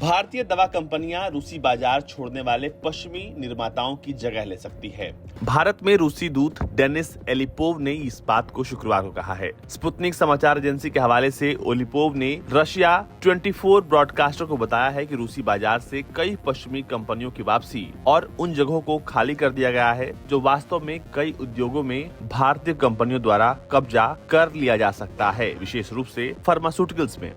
भारतीय दवा कंपनियां रूसी बाजार छोड़ने वाले पश्चिमी निर्माताओं की जगह ले सकती है। भारत में रूसी दूत डेनिस एलिपोव ने इस बात को शुक्रवार को कहा है। स्पुतनिक समाचार एजेंसी के हवाले से ओलिपोव ने रशिया 24 ब्रॉडकास्टर को बताया है कि रूसी बाजार से कई पश्चिमी कंपनियों की वापसी और उन जगहों को खाली कर दिया गया है जो वास्तव में कई उद्योगों में भारतीय कंपनियों द्वारा कब्जा कर लिया जा सकता है, विशेष रूप से फार्मास्यूटिकल्स में।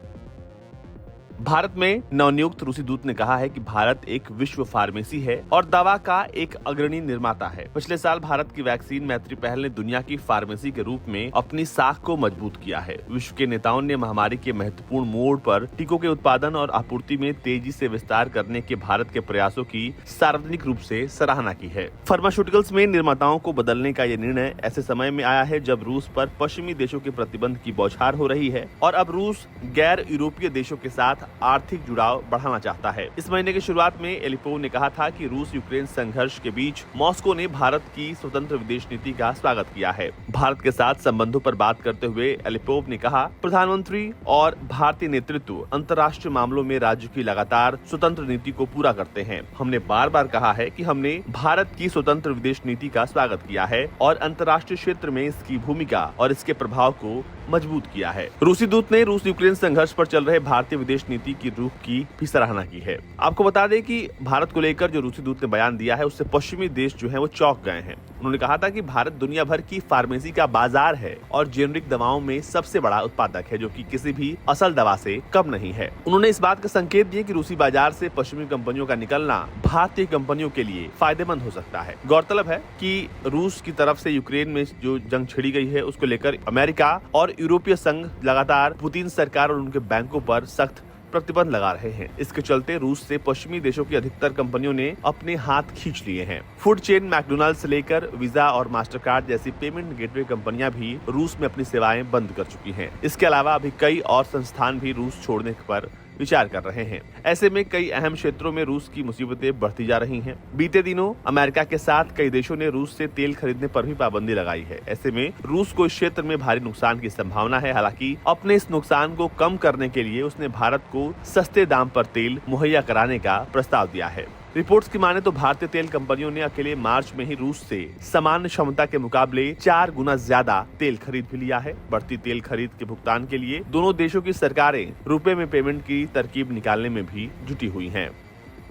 भारत में नवनियुक्त रूसी दूत ने कहा है कि भारत एक विश्व फार्मेसी है और दवा का एक अग्रणी निर्माता है। पिछले साल भारत की वैक्सीन मैत्री पहल ने दुनिया की फार्मेसी के रूप में अपनी साख को मजबूत किया है। विश्व के नेताओं ने महामारी के महत्वपूर्ण मोड़ पर टीकों के उत्पादन और आपूर्ति में तेजी से विस्तार करने के भारत के प्रयासों की सार्वजनिक रूप से सराहना की है। फार्मास्यूटिकल्स में निर्माताओं को बदलने का ये निर्णय ऐसे समय में आया है जब रूस पर पश्चिमी देशों के प्रतिबंध की बौछार हो रही है और अब रूस गैर यूरोपीय देशों के साथ आर्थिक जुड़ाव बढ़ाना चाहता है। इस महीने की शुरुआत में एलिपोव ने कहा था कि रूस यूक्रेन संघर्ष के बीच मॉस्को ने भारत की स्वतंत्र विदेश नीति का स्वागत किया है। भारत के साथ संबंधों पर बात करते हुए एलिपोव ने कहा, प्रधानमंत्री और भारतीय नेतृत्व अंतर्राष्ट्रीय मामलों में राज्य की लगातार स्वतंत्र नीति को पूरा करते हैं। हमने बार बार कहा है कि हमने भारत की स्वतंत्र विदेश नीति का स्वागत किया है और अंतर्राष्ट्रीय क्षेत्र में इसकी भूमिका और इसके प्रभाव को मजबूत किया है। रूसी दूत ने रूस यूक्रेन संघर्ष पर चल रहे भारतीय विदेश नीति की रुख की भी सराहना की है। आपको बता दें कि भारत को लेकर जो रूसी दूत ने बयान दिया है उससे पश्चिमी देश जो है वो चौंक गए हैं। उन्होंने कहा था कि भारत दुनिया भर की फार्मेसी का बाजार है और जेनरिक दवाओं में सबसे बड़ा उत्पादक है जो कि किसी भी असल दवा से कम नहीं है। उन्होंने इस बात का संकेत दिया कि रूसी बाजार से पश्चिमी कंपनियों का निकलना भारतीय कंपनियों के लिए फायदेमंद हो सकता है। गौरतलब है कि रूस की तरफ से यूक्रेन में जो जंग छिड़ी गई है उसको लेकर अमेरिका और यूरोपीय संघ लगातार पुतिन सरकार और उनके बैंकों पर सख्त प्रतिबंध लगा रहे हैं। इसके चलते रूस से पश्चिमी देशों की अधिकतर कंपनियों ने अपने हाथ खींच लिए हैं। फूड चेन मैकडोनाल्ड से लेकर वीजा और मास्टरकार्ड जैसी पेमेंट गेटवे कंपनियां भी रूस में अपनी सेवाएं बंद कर चुकी हैं। इसके अलावा अभी कई और संस्थान भी रूस छोड़ने पर विचार कर रहे हैं। ऐसे में कई अहम क्षेत्रों में रूस की मुसीबतें बढ़ती जा रही हैं। बीते दिनों अमेरिका के साथ कई देशों ने रूस से तेल खरीदने पर भी पाबंदी लगाई है। ऐसे में रूस को इस क्षेत्र में भारी नुकसान की संभावना है। हालांकि अपने इस नुकसान को कम करने के लिए उसने भारत को सस्ते दाम पर तेल मुहैया कराने का प्रस्ताव दिया है। रिपोर्ट्स की माने तो भारतीय तेल कंपनियों ने अकेले मार्च में ही रूस से सामान्य क्षमता के मुकाबले 4 गुना ज्यादा तेल खरीद भी लिया है। बढ़ती तेल खरीद के भुगतान के लिए दोनों देशों की सरकारें रुपए में पेमेंट की तरकीब निकालने में भी जुटी हुई हैं।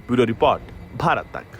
ब्यूरो रिपोर्ट, भारत तक।